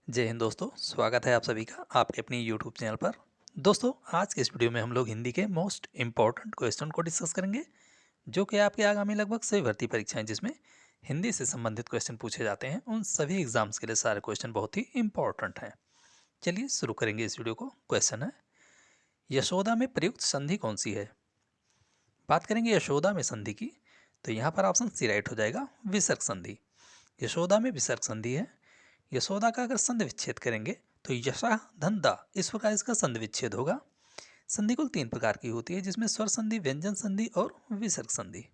जय हिंद दोस्तों, स्वागत है आप सभी का आपके अपनी यूट्यूब चैनल पर। दोस्तों, आज के इस वीडियो में हम लोग हिंदी के मोस्ट इम्पॉर्टेंट क्वेश्चन को डिस्कस करेंगे, जो कि आपके आगामी लगभग सभी भर्ती परीक्षाएं जिसमें हिंदी से संबंधित क्वेश्चन पूछे जाते हैं, उन सभी एग्जाम्स के लिए सारे क्वेश्चन बहुत ही इंपॉर्टेंट हैं। चलिए शुरू करेंगे इस वीडियो को। क्वेश्चन है, यशोदा में प्रयुक्त संधि कौन सी है? बात करेंगे यशोदा में संधि की, तो यहाँ पर ऑप्शन सी राइट हो जाएगा, विसर्ग संधि। यशोदा में विसर्ग संधि है। यशोदा का अगर संधि विच्छेद करेंगे तो यशा धन दा, इस प्रकार इसका संधि विच्छेद होगा। संधि कुल 3 प्रकार की होती है, जिसमें स्वर संधि, व्यंजन संधि और विसर्ग संधि।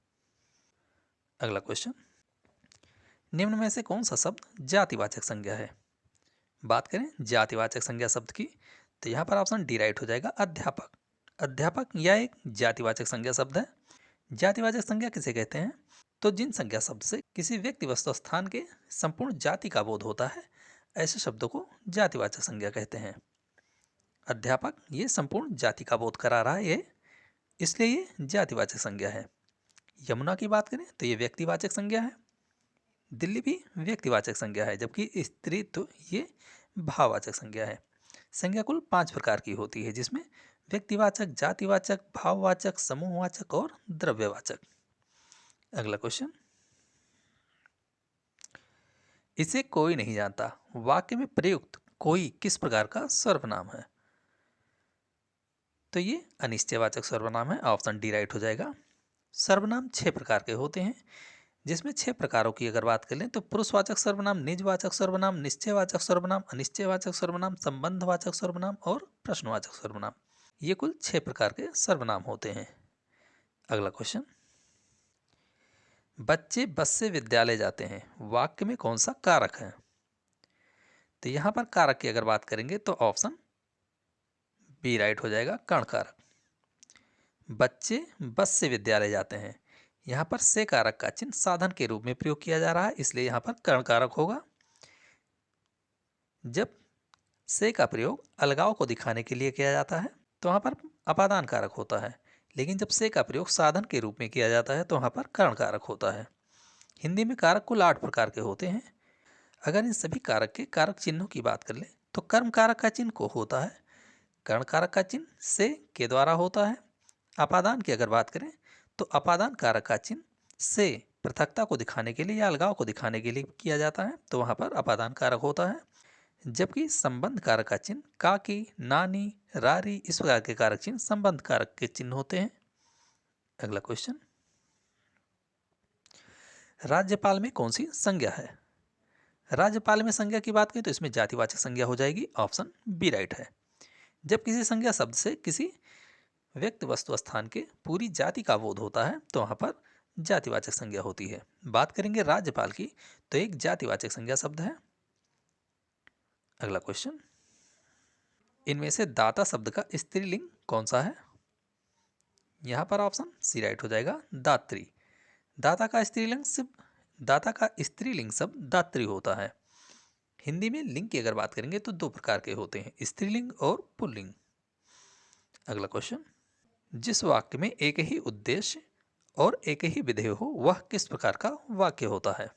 अगला क्वेश्चन, निम्न में से कौन सा शब्द जातिवाचक संज्ञा है? बात करें जातिवाचक संज्ञा शब्द की, तो यहाँ पर ऑप्शन डी राइट हो जाएगा, अध्यापक। अध्यापक यह एक जातिवाचक संज्ञा शब्द है। जातिवाचक संज्ञा किसे कहते हैं? तो जिन संज्ञा शब्द से किसी व्यक्ति, वस्तु, स्थान के संपूर्ण जाति का बोध होता है, ऐसे शब्दों को जातिवाचक संज्ञा कहते हैं। अध्यापक ये संपूर्ण जाति का बोध करा रहा है, ये इसलिए ये जातिवाचक संज्ञा है। यमुना की बात करें तो ये व्यक्तिवाचक संज्ञा है। दिल्ली भी व्यक्तिवाचक संज्ञा है, जबकि स्त्रीत्व ये भाववाचक संज्ञा है। संज्ञा कुल 5 प्रकार की होती है, जिसमें व्यक्तिवाचक, जातिवाचक, भाववाचक, समूहवाचक और द्रव्यवाचक। अगला क्वेश्चन, इसे कोई नहीं जानता वाक्य में प्रयुक्त कोई किस प्रकार का सर्वनाम है? तो ये अनिश्चयवाचक सर्वनाम है, ऑप्शन डी राइट हो जाएगा। सर्वनाम 6 प्रकार के होते हैं, जिसमें 6 प्रकारों की अगर बात करें तो पुरुषवाचक सर्वनाम, निजवाचक सर्वनाम, निश्चयवाचक सर्वनाम, अनिश्चयवाचक सर्वनाम, संबंधवाचक सर्वनाम और प्रश्नवाचक सर्वनाम। ये कुल 6 प्रकार के सर्वनाम होते हैं। अगला क्वेश्चन, बच्चे बस से विद्यालय जाते हैं, वाक्य में कौन सा कारक है? तो यहाँ पर कारक की अगर बात करेंगे तो ऑप्शन बी राइट हो जाएगा, कर्ण कारक। बच्चे बस से विद्यालय जाते हैं, यहाँ पर से कारक का चिन्ह साधन के रूप में प्रयोग किया जा रहा है, इसलिए यहाँ पर कर्ण कारक होगा। जब से का प्रयोग अलगाव को दिखाने के लिए किया जाता है तो वहाँ पर अपादान कारक होता है, लेकिन जब से का प्रयोग साधन के रूप में किया जाता है तो वहाँ पर कर्ण कारक होता है। हिंदी में कारक कुल 8 प्रकार के होते हैं। अगर इन सभी कारक के कारक चिन्हों की बात कर ले तो कर्म कारक का चिन्ह को होता है, कर्ण कारक का चिन्ह से के द्वारा होता है। अपादान की अगर बात करें तो अपादान कारक का चिन्ह से पृथकता को दिखाने के लिए या अलगाव को दिखाने के लिए किया जाता है, तो वहाँ पर अपादान कारक होता है। जबकि संबंध कारक का चिन्ह काकी, नानी, रारी, इस प्रकार के कारक चिन्ह संबंध कारक के चिन्ह होते हैं। अगला क्वेश्चन, राज्यपाल में कौन सी संज्ञा है? राज्यपाल में संज्ञा की बात करें तो इसमें जातिवाचक संज्ञा हो जाएगी, ऑप्शन बी राइट है। जब किसी संज्ञा शब्द से किसी व्यक्ति, वस्तु, स्थान के पूरी जाति का बोध होता है तो वहां पर जातिवाचक संज्ञा होती है। बात करेंगे राज्यपाल की, तो एक जातिवाचक संज्ञा शब्द है। अगला क्वेश्चन, इनमें से दाता शब्द का स्त्रीलिंग कौन सा है? यहां पर ऑप्शन सी राइट हो जाएगा, दात्री। दाता का स्त्रीलिंग शब्द दात्री होता है। हिंदी में लिंग की अगर बात करेंगे तो 2 प्रकार के होते हैं, स्त्रीलिंग और पुल्लिंग। अगला क्वेश्चन, जिस वाक्य में एक ही उद्देश्य और एक ही विधेय हो वह किस प्रकार का वाक्य होता है?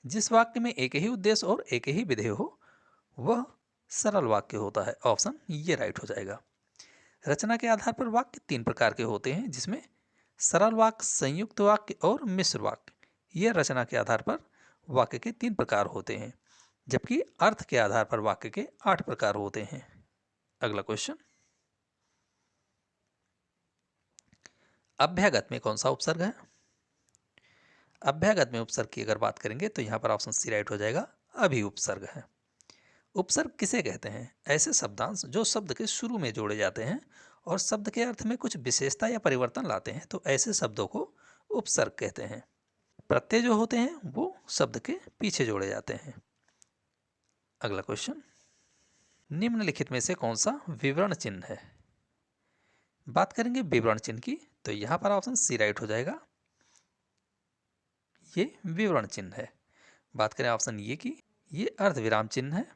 जिस वाक्य में एक ही उद्देश्य और एक ही विधेय हो वह सरल वाक्य होता है, ऑप्शन ये राइट हो जाएगा। रचना के आधार पर वाक्य 3 प्रकार के होते हैं, जिसमें सरल वाक्य, संयुक्त वाक्य और मिश्र वाक्य। यह रचना के आधार पर वाक्य के 3 प्रकार होते हैं, जबकि अर्थ के आधार पर वाक्य के 8 प्रकार होते हैं। अगला क्वेश्चन, अभ्यागत में कौन सा उपसर्ग है? अभ्यागत में उपसर्ग की अगर बात करेंगे तो यहाँ पर ऑप्शन सी राइट हो जाएगा, अभी उपसर्ग है। उपसर्ग किसे कहते हैं? ऐसे शब्दांश जो शब्द के शुरू में जोड़े जाते हैं और शब्द के अर्थ में कुछ विशेषता या परिवर्तन लाते हैं, तो ऐसे शब्दों को उपसर्ग कहते हैं। प्रत्यय जो होते हैं वो शब्द के पीछे जोड़े जाते हैं। अगला क्वेश्चन, निम्नलिखित में से कौन सा विवरण चिन्ह है? बात करेंगे विवरण चिन्ह की, तो यहाँ पर ऑप्शन सी राइट हो जाएगा, ये विवरण चिन्ह है। बात करें ऑप्शन ये की, ये अर्ध विराम चिन्ह है।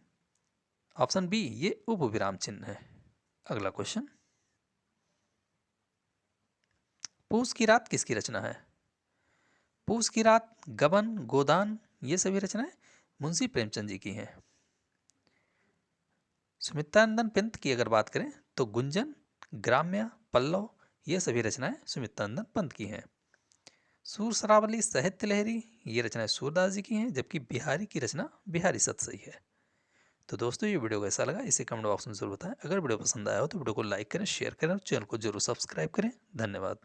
ऑप्शन बी ये उप विराम चिन्ह है। अगला क्वेश्चन, पूस की रात किसकी रचना है? पूस की रात, गबन, गोदान, ये सभी रचनाएं मुंशी प्रेमचंद जी की हैं। सुमित्रानंद पंत की अगर बात करें तो गुंजन, ग्राम्य, पल्लव ये सभी रचनाएं सुमित्रानंद पंत की हैं। सूर सरावली साहित्य लहरी ये रचनाएं सूरदास जी की हैं, जबकि बिहारी की रचना बिहारी सतसई है। तो दोस्तों ये वीडियो कैसा लगा इसे कमेंट बॉक्स में जरूर बताएं। अगर वीडियो पसंद आया हो तो वीडियो को लाइक करें, शेयर करें और चैनल को जरूर सब्सक्राइब करें। धन्यवाद।